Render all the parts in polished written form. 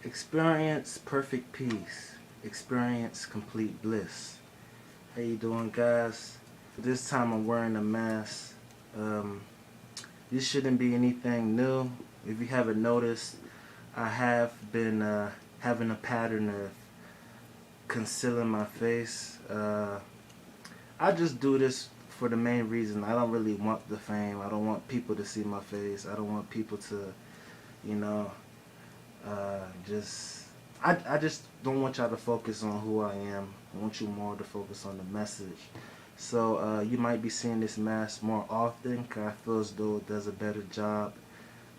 Experience perfect peace. Experience complete bliss. How you doing, guys? This time I'm wearing a mask. Um, this shouldn't be anything new. If you haven't noticed, I have been having a pattern of concealing my face. I just do this for the main reason. I don't really want the fame. I don't want people to see my face. I don't want people to, you know, just I just don't want y'all to focus on who I am. I want you more to focus on the message. So you might be seeing this mask more often because I feel as though it does a better job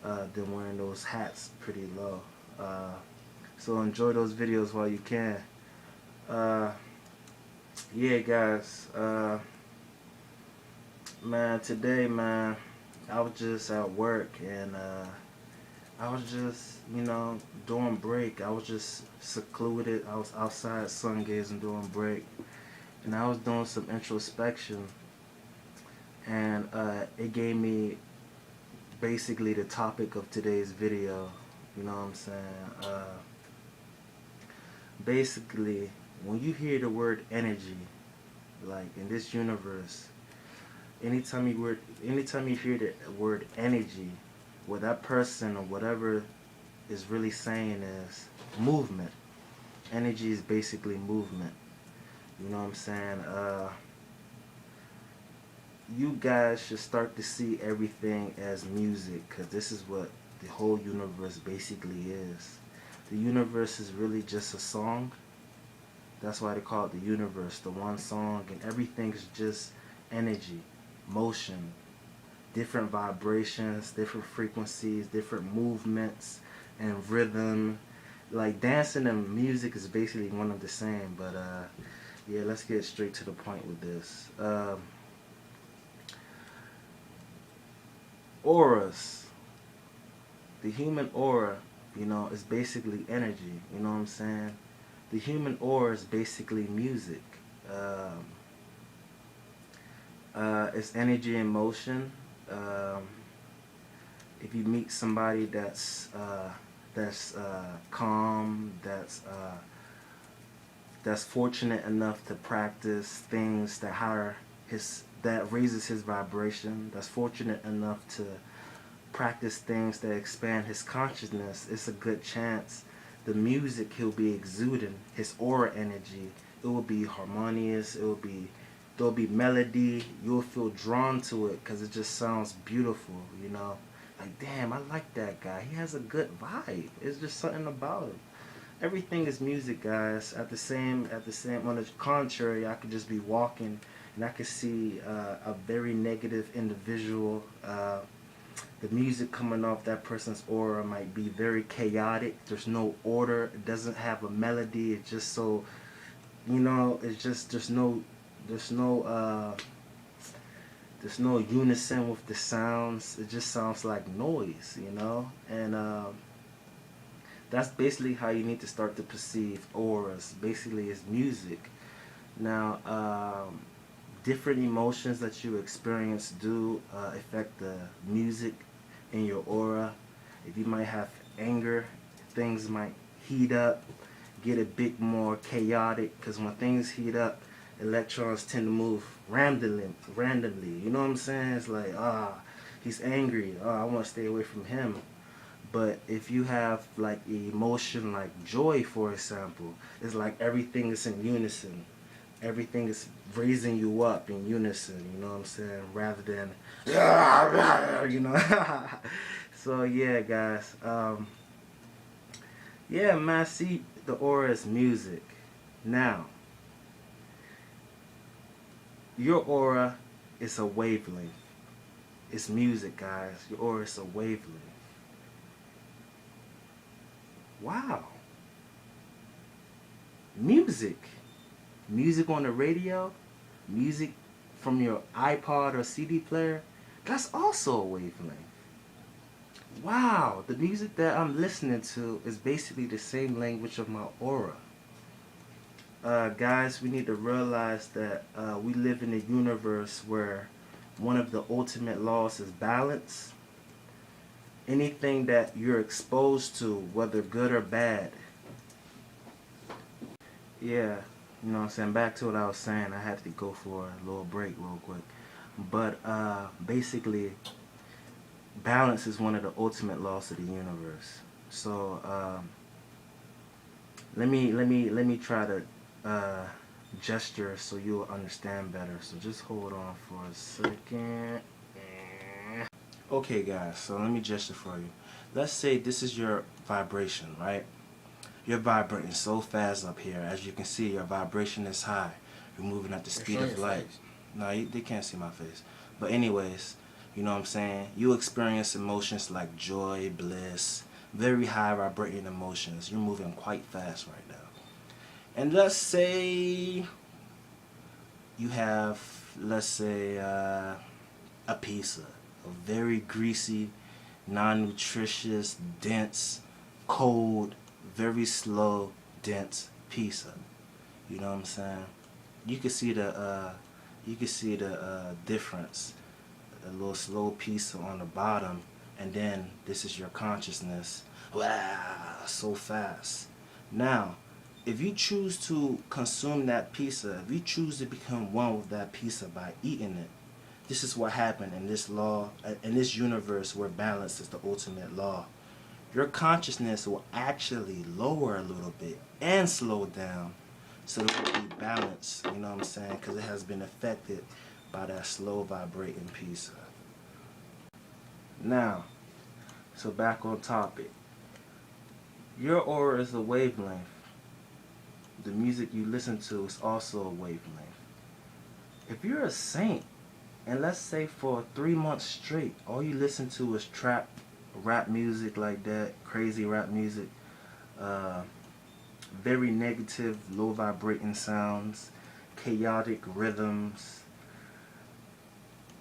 than wearing those hats pretty low. So enjoy those videos while you can. Yeah, guys. Man, today, man, I was just at work and I was just, doing break. I was just secluded. I was outside sun gazing doing break. And I was doing some introspection. And it gave me basically the topic of today's video. You know what I'm saying? Basically, when you hear the word energy, like in this universe, anytime you hear the word energy, what that person or whatever is really saying is movement. Energy is basically movement. You know what I'm saying? You guys should start to see everything as music, because this is what the whole universe basically is. The universe is really just a song. That's why they call it the universe, the one song, and everything is just energy, motion, different vibrations, different frequencies, different movements, and rhythm. Like dancing and music is basically one of the same, but yeah, let's get straight to the point with this. Auras. The human aura, is basically energy. You know what I'm saying? The human aura is basically music. It's energy in motion. If you meet somebody that's calm, that's fortunate enough to practice things that raises his vibration, that's fortunate enough to practice things that expand his consciousness, it's a good chance the music he'll be exuding, his aura energy, it will be harmonious, there'll be melody, you'll feel drawn to it because it just sounds beautiful, like, damn, I like that guy, he has a good vibe, it's just something about him. Everything is music, guys. On the contrary, I could just be walking and I could see a very negative individual. The music coming off that person's aura might be very chaotic. There's no order. It doesn't have a melody. It's just so, it's just there's no unison with the sounds. It just sounds like noise, and that's basically how you need to start to perceive auras. Basically, it's music. Now, different emotions that you experience do affect the music in your aura. If you might have anger, things might heat up, get a bit more chaotic, because when things heat up, electrons tend to move randomly. You know what I'm saying? It's like, he's angry. I want to stay away from him. But if you have like emotion like joy, for example, it's like everything is in unison. Everything is raising you up in unison, you know what I'm saying? Rather than, So yeah, guys. Yeah, man, see, the aura is music. Now, your aura is a wavelength. It's music, guys. Your aura is a wavelength. Wow. Music on the radio, music from your iPod or CD player, that's also a wavelength. Wow, the music that I'm listening to is basically the same language of my aura. Guys, we need to realize that we live in a universe where one of the ultimate laws is balance. anything that you're exposed to, whether good or bad. Yeah, you know what I'm saying? Back to what I was saying, I had to go for a little break real quick. But basically, balance is one of the ultimate laws of the universe. So let me try to uh, gesture so you'll understand better. So just hold on for a second. Okay, guys. So let me gesture for you. Let's say this is your vibration, right? You're vibrating so fast up here. As you can see, your vibration is high. You're moving at the speed of light. No, they can't see my face. But anyways, you know what I'm saying? You experience emotions like joy, bliss, very high vibrating emotions. You're moving quite fast right now. And let's say you have, let's say, a pizza. A very greasy, non-nutritious, dense, cold, very slow, dense pizza. You know what I'm saying? You can see the difference. A little slow pizza on the bottom, and then this is your consciousness. Wow, so fast. Now, if you choose to consume that pizza, if you choose to become one with that pizza by eating it, this is what happened in this law, in this universe where balance is the ultimate law. Your consciousness will actually lower a little bit and slow down so that it will be balanced, you know what I'm saying? Because it has been affected by that slow vibrating pizza. Now, so back on topic. Your aura is a wavelength. The music you listen to is also a wavelength. If you're a saint, and let's say for 3 months straight, all you listen to is trap, rap music like that, crazy rap music, very negative, low vibrating sounds, chaotic rhythms,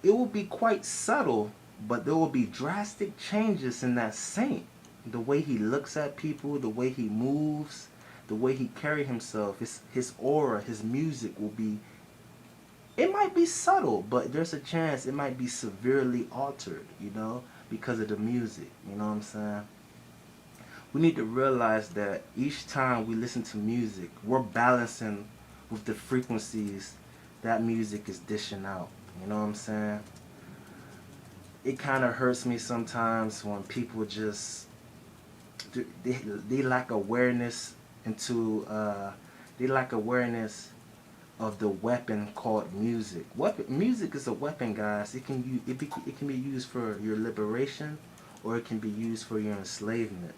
it will be quite subtle, but there will be drastic changes in that saint. The way he looks at people, the way he moves, the way he carry himself, his aura, his music will be, it might be subtle, but there's a chance it might be severely altered, you know, because of the music, you know what I'm saying? We need to realize that each time we listen to music, we're balancing with the frequencies that music is dishing out, you know what I'm saying? It kind of hurts me sometimes when people just, they lack awareness into, they lack awareness of the weapon called music. Music is a weapon, guys. It can it can be used for your liberation, or it can be used for your enslavement.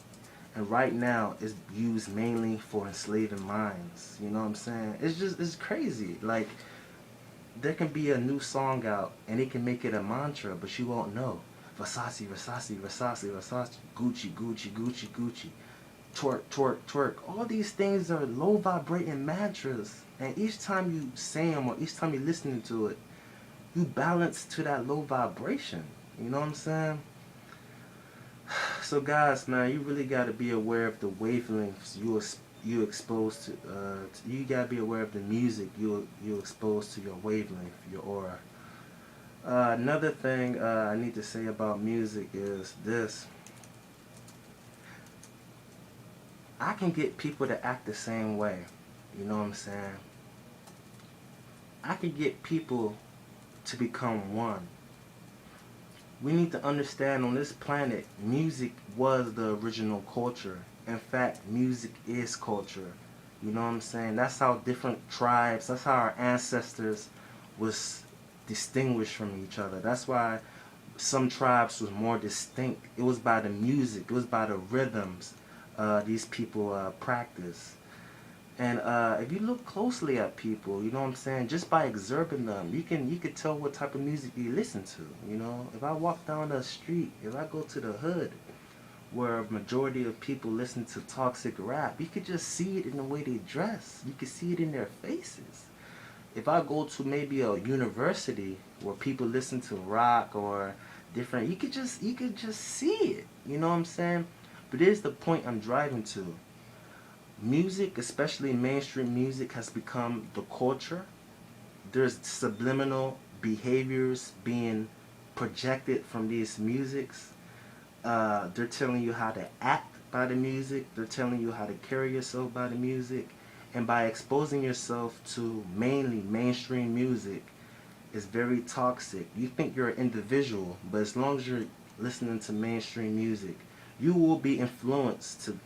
And right now, it's used mainly for enslaving minds. You know what I'm saying? It's crazy. Like, there can be a new song out, and it can make it a mantra, but you won't know. Versace, Versace, Versace, Versace, Gucci, Gucci, Gucci, Gucci, twerk, twerk, twerk. All these things are low vibrating mantras. And each time you say them, or each time you're listening to it, you balance to that low vibration. You know what I'm saying? So guys, man, you really got to be aware of the wavelengths you exposed to. You got to be aware of the music you exposed to your wavelength, your aura. Another thing I need to say about music is this. I can get people to act the same way. You know what I'm saying? I can get people to become one. We need to understand on this planet, music was the original culture. In fact, music is culture. You know what I'm saying? That's how different tribes, that's how our ancestors was distinguished from each other. That's why some tribes was more distinct. It was by the music, it was by the rhythms these people practice. And if you look closely at people, you know what I'm saying, just by observing them, you can tell what type of music you listen to. You know, if I walk down the street, if I go to the hood, where a majority of people listen to toxic rap, you could just see it in the way they dress. You can see it in their faces. If I go to maybe a university where people listen to rock or different, you could just see it. You know what I'm saying? But here's the point I'm driving to. Music, especially mainstream music, has become the culture. There's subliminal behaviors being projected from these musics. They're telling you how to act by the music. They're telling you how to carry yourself by the music. And by exposing yourself to mainly mainstream music is very toxic. You think you're an individual, but as long as you're listening to mainstream music, you will be influenced to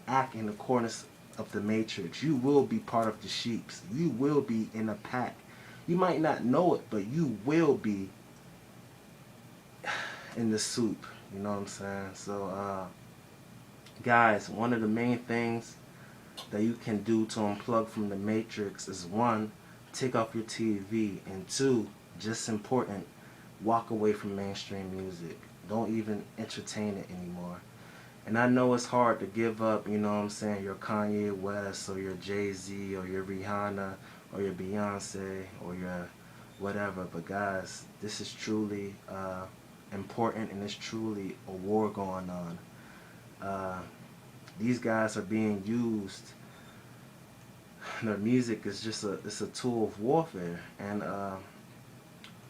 act in accordance of the matrix. You will be part of the sheeps. You will be in a pack. You might not know it, but you will be in the soup. You know what I'm saying? So, guys, one of the main things that you can do to unplug from the matrix is, one, take off your TV, and two, just important, walk away from mainstream music. Don't even entertain it anymore. And I know it's hard to give up, you know what I'm saying, your Kanye West or your Jay-Z or your Rihanna or your Beyonce or your whatever. But guys, this is truly important, and it's truly a war going on. These guys are being used. Their music is just it's a tool of warfare. And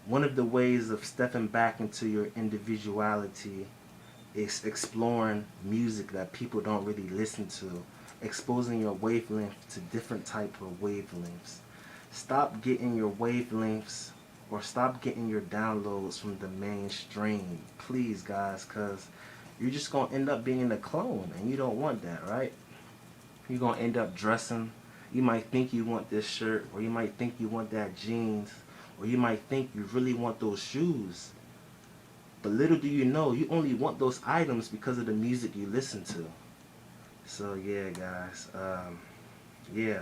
one of the ways of stepping back into your individuality is exploring music that people don't really listen to, exposing your wavelength to different type of wavelengths. Stop getting your wavelengths or stop getting your downloads from the mainstream, please, guys, because you're just going to end up being a clone, and you don't want that, right? You're going to end up dressing. You might think you want this shirt, or you might think you want that jeans, or you might think you really want those shoes. But little do you know, you only want those items because of the music you listen to. So yeah, guys, yeah,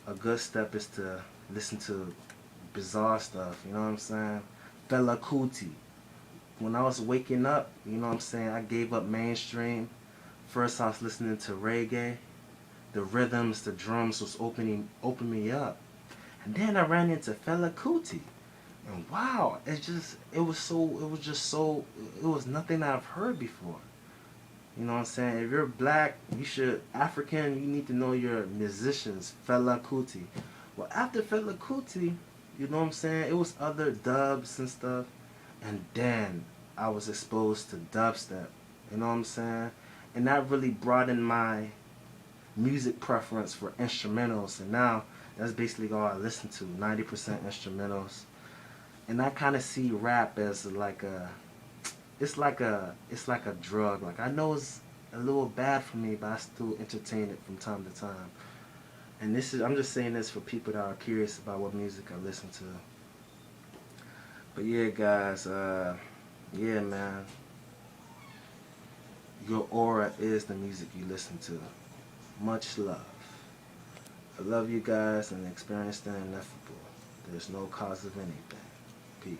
a good step is to listen to bizarre stuff, you know what I'm saying? Fela Kuti. When I was waking up, you know what I'm saying, I gave up mainstream. First I was listening to reggae. The rhythms, the drums was opening me up. And then I ran into Fela Kuti. And wow, it was nothing I've heard before. You know what I'm saying? If you're black, African, you need to know your musicians, Fela Kuti. Well, after Fela Kuti, you know what I'm saying, it was other dubs and stuff. And then I was exposed to dubstep. You know what I'm saying? And that really broadened my music preference for instrumentals. And now that's basically all I listen to, 90% instrumentals. And I kind of see rap as like it's like a drug. Like, I know it's a little bad for me, but I still entertain it from time to time. And I'm just saying this for people that are curious about what music I listen to. But yeah, guys, yeah, man, your aura is the music you listen to. Much love. I love you guys, and experience the ineffable. There's no cause of anything. Peace.